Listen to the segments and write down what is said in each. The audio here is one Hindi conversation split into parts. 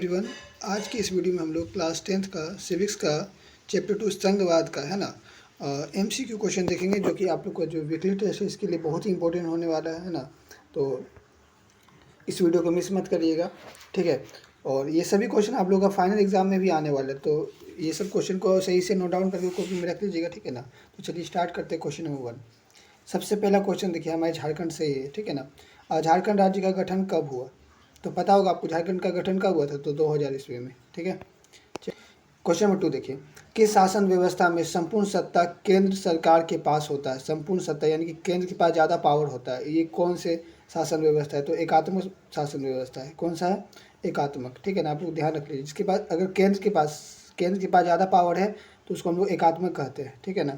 एवरीवन। आज की इस वीडियो में हम लोग क्लास 10th का सिविक्स का चैप्टर 2 संघवाद का है ना MCQ क्वेश्चन देखेंगे, जो कि आप लोग का जो वीकली टेस्ट है इसके लिए बहुत ही इंपॉर्टेंट होने वाला है ना। तो इस वीडियो को मिस मत करिएगा, ठीक है। और ये सभी क्वेश्चन आप लोगों का फाइनल एग्जाम में भी आने वाले हैं, तो ये सब क्वेश्चन को सही से नोट डाउन करके कॉपी में रख लीजिएगा, ठीक है ना। तो चलिए स्टार्ट करते हैं क्वेश्चन नंबर 1। सबसे पहला क्वेश्चन देखिए, हमारे झारखंड से ही है, ठीक है ना। झारखंड राज्य का गठन कब हुआ? तो पता होगा आपको झारखंड का गठन कब हुआ था, तो 2000 ईस्वी में, ठीक है। क्वेश्चन नंबर 2 देखिए, किस शासन व्यवस्था में संपूर्ण सत्ता केंद्र सरकार के पास होता है? संपूर्ण सत्ता यानी कि केंद्र के पास ज़्यादा पावर होता है, ये कौन से शासन व्यवस्था है? तो एकात्मक शासन व्यवस्था है। कौन सा है? एकात्मक, ठीक है ना। आप लोग ध्यान रख लीजिए, जिसके पास अगर केंद्र के पास ज़्यादा पावर है तो उसको हम लोग एकात्मक कहते हैं, ठीक है ना।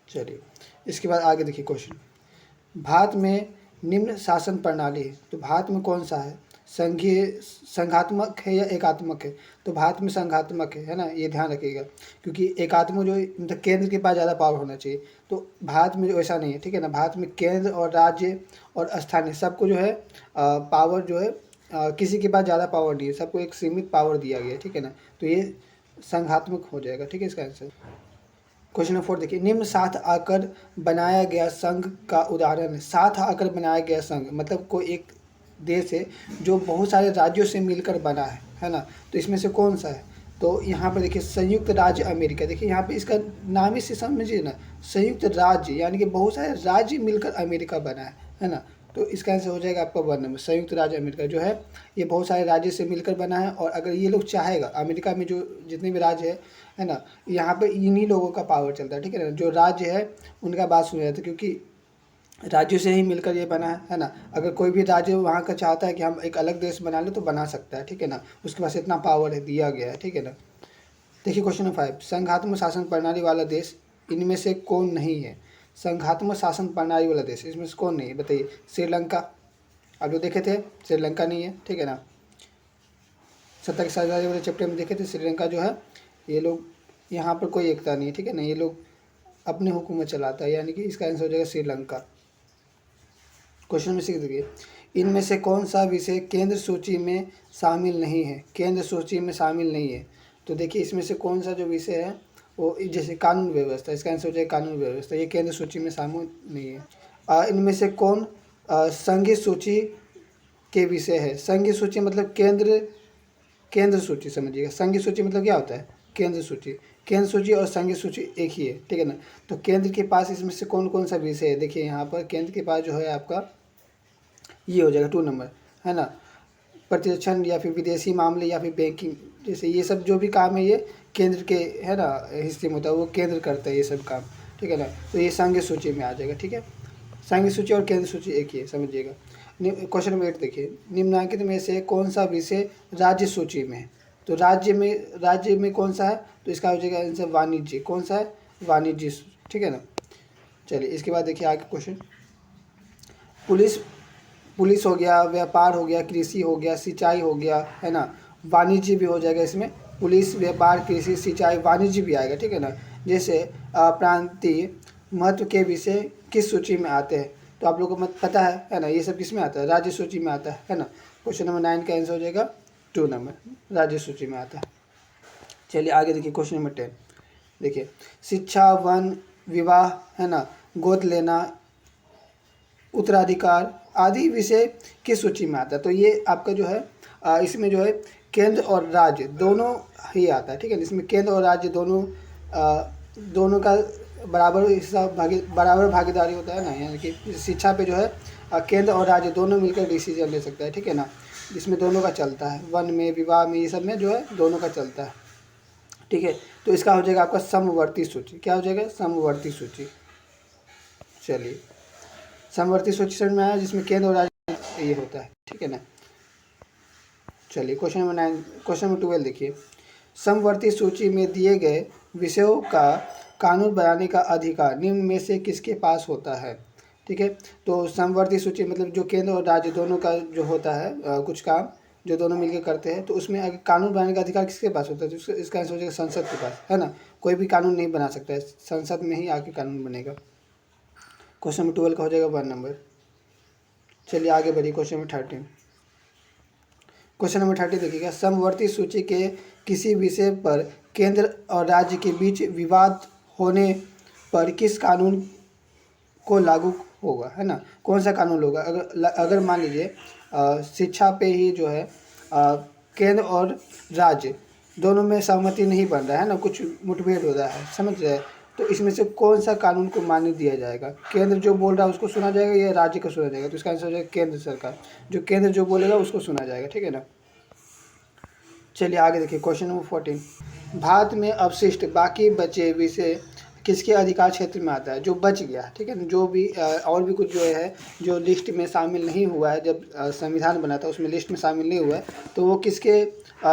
चलिए इसके बाद आगे देखिए क्वेश्चन, भारत में निम्न शासन प्रणाली है, तो भारत में कौन सा है? संघीय, संघात्मक है या एकात्मक है? तो भारत में संघात्मक है ना, ये ध्यान रखिएगा, क्योंकि एकात्मक जो मतलब केंद्र के पास ज़्यादा पावर होना चाहिए, तो भारत में वैसा नहीं है, ठीक है ना। भारत में केंद्र और राज्य और स्थानीय सबको जो है पावर जो है किसी के पास ज़्यादा पावर नहीं है, सबको एक सीमित पावर दिया गया है, ठीक है ना। तो ये संघात्मक हो जाएगा, ठीक है इसका आंसर। क्वेश्चन नंबर 4 देखिए, निम्न साथ आकर बनाया गया संघ का उदाहरण है। साथ आकर बनाया गया संघ मतलब कोई एक देश है जो बहुत सारे राज्यों से मिलकर बना है ना। तो इसमें से कौन सा है? तो यहाँ पर देखिए संयुक्त राज्य अमेरिका। देखिए यहाँ पे इसका नाम ही से समझिए ना, संयुक्त राज्य यानी कि बहुत सारे राज्य मिलकर अमेरिका बना है ना। तो इसका आंसर हो जाएगा आपका 1 नंबर। संयुक्त राज्य अमेरिका जो है ये बहुत सारे राज्य से मिलकर बना है, और अगर ये लोग चाहेगा, अमेरिका में जो जितने भी राज्य है ना, यहाँ पे इन्हीं लोगों का पावर चलता है, ठीक है ना। जो राज्य है उनका बात सुना जाता है, क्योंकि राज्यों से ही मिलकर ये बना है ना। अगर कोई भी राज्य वहाँ का चाहता है कि हम एक अलग देश बना लें तो बना सकता है, ठीक है ना। उसके पास इतना पावर है, दिया गया है, ठीक है ना। देखिए क्वेश्चन नंबर 5, संघात्मक शासन प्रणाली वाला देश इनमें से कौन नहीं है? संघात्मक शासन प्रणाली वाला देश इसमें से कौन नहीं है, बताइए। श्रीलंका, आप जो देखे थे श्रीलंका नहीं है, ठीक है ना। सत्ता की साझेदारी वाले चैप्टर में देखे थे, श्रीलंका जो है ये लोग, यहाँ पर कोई एकता नहीं है, ठीक है ना। ये लोग अपने हुकूमत चलाता है, यानी कि इसका आंसर हो जाएगा श्रीलंका। क्वेश्चन में 6 देखिए, इनमें से कौन सा विषय केंद्र सूची में शामिल नहीं है? केंद्र सूची में शामिल नहीं है, तो देखिए इसमें से कौन सा जो विषय है वो, जैसे कानून व्यवस्था, इसका आंसर हो जाएगा कानून व्यवस्था, ये केंद्र सूची में शामिल नहीं है। इनमें से कौन संघीय सूची के विषय है? संघीय सूची मतलब केंद्र सूची समझिएगा। संघीय सूची मतलब क्या होता है? केंद्र सूची। केंद्र सूची और संघीय सूची एक ही है, ठीक है ना। तो केंद्र के पास इसमें से कौन कौन सा विषय है? देखिए यहाँ पर केंद्र के पास जो है आपका ये हो जाएगा 2 नंबर, है ना। प्रतिरक्षण या फिर विदेशी मामले या फिर बैंकिंग, जैसे ये सब जो भी काम है ये केंद्र के है ना हिस्से में होता है, वो केंद्र करता है ये सब काम, ठीक है ना। तो ये संघीय सूची में आ जाएगा, ठीक है। संघीय सूची और केंद्र सूची एक ही है, समझिएगा। क्वेश्चन नंबर 8 देखिए, निम्नलिखित में से कौन सा विषय राज्य सूची में है? तो राज्य में कौन सा है? तो इसका हो जाएगा आंसर वाणिज्य। कौन सा है? वाणिज्य, ठीक है ना। चलिए इसके बाद देखिए आगे क्वेश्चन, पुलिस पुलिस हो गया, व्यापार हो गया, कृषि हो गया, सिंचाई हो गया, है ना। वाणिज्य भी हो जाएगा इसमें, पुलिस, व्यापार, कृषि, सिंचाई, वाणिज्य भी आएगा, ठीक है ना। जैसे प्रांतीय महत्व के विषय किस सूची में आते हैं? तो आप लोगों को मत पता है ना, ये सब किस में आता है? राज्य सूची में आता है ना। क्वेश्चन नंबर 9 का आंसर हो जाएगा 2 नंबर, राज्य सूची में आता है। चलिए आगे देखिए क्वेश्चन नंबर 10 देखिए, शिक्षा, वन, विवाह, है ना, गोद लेना, उत्तराधिकार आदि विषय किस सूची में आता है? तो ये आपका जो है इसमें जो है केंद्र और राज्य दोनों ही आता है, ठीक है। इसमें केंद्र और राज्य दोनों का बराबर हिस्सा बराबर भागीदारी होता है ना, यानी कि शिक्षा पे जो है केंद्र और राज्य दोनों मिलकर डिसीजन ले सकता है, ठीक है ना। जिसमें दोनों का चलता है, वन में, विवाह में, ये सब में जो है दोनों का चलता है, ठीक है। तो इसका हो जाएगा आपका समवर्ती सूची। क्या हो जाएगा? समवर्ती सूची। चलिए समवर्ती सूची समझ में आया, जिसमें केंद्र और राज्य ये होता है, ठीक है ना। चलिए क्वेश्चन नंबर 9, क्वेश्चन नंबर 12 देखिए, समवर्ती सूची में दिए गए विषयों का कानून बनाने का अधिकार निम्न में से किसके पास होता है? ठीक है, तो समवर्ती सूची मतलब जो केंद्र और राज्य दोनों का जो होता है कुछ काम जो दोनों मिलकर करते हैं, तो उसमें अगर कानून बनाने का अधिकार किसके पास होता है? तो इसका आंसर हो जाएगा संसद के पास, है ना। कोई भी कानून नहीं बना सकता है, संसद में ही आके कानून बनेगा। क्वेश्चन नंबर 12 का हो जाएगा 1 नंबर। चलिए आगे बढ़िए क्वेश्चन नंबर 13। क्वेश्चन नंबर 30 देखिएगा, समवर्ती सूची के किसी विषय पर केंद्र और राज्य के बीच विवाद होने पर किस कानून को लागू होगा, है ना, कौन सा कानून होगा। अगर मान लीजिए शिक्षा पे ही जो है केंद्र और राज्य दोनों में सहमति नहीं बन रहा है ना, कुछ मुठभेड़ हो रहा है, समझ रहे हैं, तो इसमें से कौन सा कानून को मान्य दिया जाएगा। केंद्र जो बोल रहा है उसको सुना जाएगा या राज्य को सुना जाएगा, तो इसका आंसर हो जाएगा केंद्र सरकार, जो केंद्र जो बोलेगा उसको सुना जाएगा, ठीक है ना। चलिए आगे देखिए, क्वेश्चन नंबर 14, भारत में अवशिष्ट बाकी बचे विषय किसके अधिकार क्षेत्र में आता है, जो बच गया, ठीक है ना, जो भी और भी कुछ जो है जो लिस्ट में शामिल नहीं हुआ है, जब संविधान बना था उसमें लिस्ट में शामिल नहीं हुआ है, तो वो किसके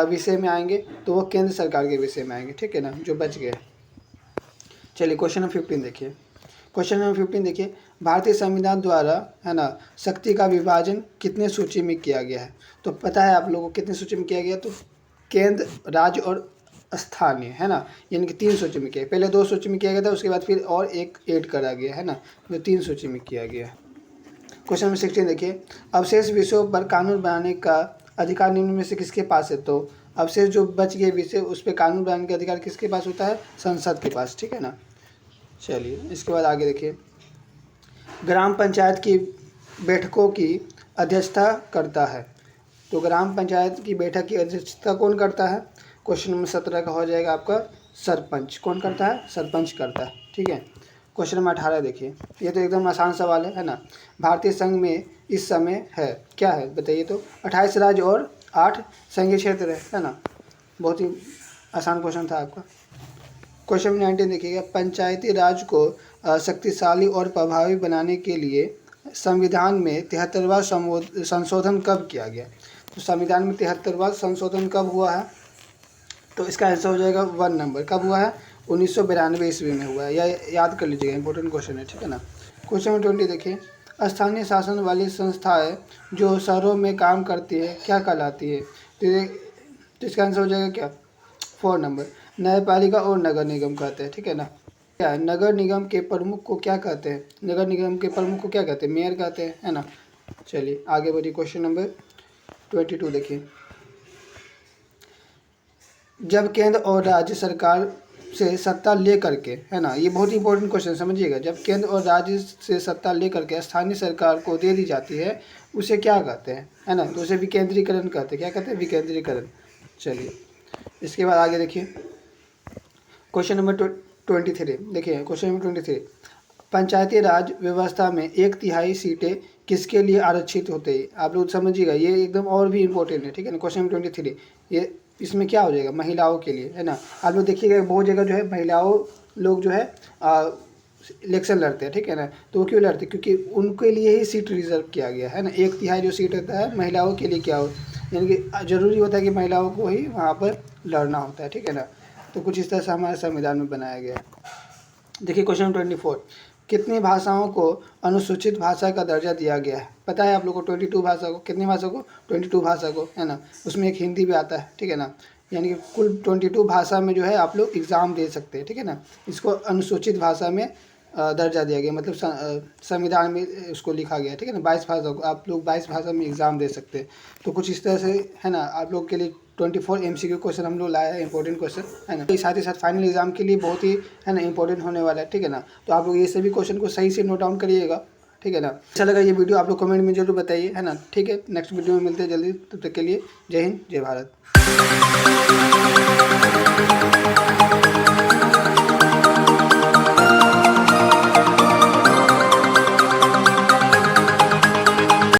विषय में आएंगे, तो वो केंद्र सरकार के विषय में आएंगे, ठीक है ना, जो बच गए। चलिए क्वेश्चन नंबर 15 देखिए, क्वेश्चन नंबर 15 देखिए, भारतीय संविधान द्वारा, है ना, शक्ति का विभाजन कितने सूची में किया गया है, तो पता है आप लोगों को कितने सूची में किया गया, तो केंद्र, राज्य और स्थानीय, है ना, यानी कि 3 सूची में किया, पहले 2 सूची में किया गया था, उसके बाद फिर और एक ऐड करा गया, है ना, जो 3 सूची में किया गया। क्वेश्चन नंबर 16 देखिए, अवशेष विषयों पर कानून बनाने का अधिकार निम्न में से किसके पास है, तो अवशेष जो बच गए विषय उस पर कानून बनाने का अधिकार किसके पास होता है, संसद के पास, ठीक है ना। चलिए इसके बाद आगे देखिए, ग्राम पंचायत की बैठकों की अध्यक्षता करता है, तो ग्राम पंचायत की बैठक की अध्यक्षता कौन करता है, क्वेश्चन नंबर 17 का हो जाएगा आपका सरपंच, कौन करता है, सरपंच करता है, ठीक है। क्वेश्चन नंबर 18 देखिए, ये तो एकदम आसान सवाल है ना, भारतीय संघ में इस समय है क्या है बताइए, तो 28 राज्य और 8 संघीय क्षेत्र है ना, बहुत ही आसान क्वेश्चन था आपका। क्वेश्चन नंबर 19 देखिएगा, पंचायती राज को शक्तिशाली और प्रभावी बनाने के लिए संविधान में 73वां संशोधन कब किया गया, तो संविधान में 73वां संशोधन कब हुआ है, तो इसका आंसर हो जाएगा 1 नंबर, कब हुआ है, 1992 ईस्वी में हुआ है, या याद कर लीजिएगा, इंपॉर्टेंट क्वेश्चन है, ठीक है ना। क्वेश्चन नंबर 20 देखिए, स्थानीय शासन वाली संस्थाएं जो शहरों में काम करती है क्या कहलाती है, तो इसका आंसर हो जाएगा क्या, 4 नंबर, न्यायपालिका और नगर निगम कहते हैं, ठीक है ना। क्या है, नगर निगम के प्रमुख को क्या कहते हैं, नगर निगम के प्रमुख को क्या कहते हैं, मेयर कहते हैं, है ना। चलिए आगे बढ़िए, क्वेश्चन नंबर 22 देखिए, जब केंद्र और राज्य सरकार से सत्ता ले करके, है ना, ये बहुत इंपॉर्टेंट क्वेश्चन समझिएगा, जब केंद्र और राज्य से सत्ता ले करके स्थानीय सरकार को दे दी जाती है उसे क्या कहते हैं, है ना, तो उसे विकेंद्रीकरण कहते हैं, क्या कहते हैं, विकेंद्रीकरण। चलिए इसके बाद आगे देखिए, क्वेश्चन नंबर 23 देखिए, क्वेश्चन नंबर 23, पंचायती राज व्यवस्था में 1/3 सीटें किसके लिए आरक्षित होते हैं, आप लोग समझिएगा, ये एकदम और भी इम्पोर्टेंट है, ठीक है ना। क्वेश्चन नंबर 23, ये इसमें क्या हो जाएगा, महिलाओं के लिए, है ना, आप लोग देखिएगा बहुत जगह जो है महिलाओं लोग जो है इलेक्शन लड़ते हैं, ठीक है ना, तो वो क्यों लड़ते हैं, क्योंकि उनके लिए ही सीट रिजर्व किया गया है ना, 1/3 जो सीट होता है महिलाओं के लिए क्या हो, यानी कि ज़रूरी होता है कि महिलाओं को ही वहाँ पर लड़ना होता है, ठीक है ना, तो कुछ इस तरह से हमारे संविधान में बनाया गया है। देखिए क्वेश्चन नंबर 24, कितनी भाषाओं को अनुसूचित भाषा का दर्जा दिया गया है, पता है आप लोगों को 22 भाषा को, कितनी भाषा को, 22 भाषा को, है ना, उसमें एक हिंदी भी आता है, ठीक है ना, यानी कि कुल 22 भाषा में जो है आप लोग एग्ज़ाम दे सकते हैं, ठीक है ना, इसको अनुसूचित भाषा में दर्जा दिया गया, मतलब संविधान में उसको लिखा गया है, ठीक है ना, 22 भाषा को आप लोग 22 भाषा में एग्ज़ाम दे सकते हैं, तो कुछ इस तरह से, है ना, आप लोग के लिए 24 MCQ क्वेश्चन हम लोग लाए हैं, इंपॉर्टेंट क्वेश्चन, है ना, तो साथ ही साथ फाइनल एग्जाम के लिए बहुत ही, है ना, इंपॉर्टेंट होने वाला है, ठीक है ना, तो आप लोग ये सभी क्वेश्चन को सही से नोट डाउन करिएगा, ठीक है ना। अच्छा लगा ये वीडियो आप लोग कमेंट में जरूर बताइए, है ना, ठीक है, नेक्स्ट वीडियो में मिलते हैं जल्दी, तब तक के लिए जय हिंद जय भारत।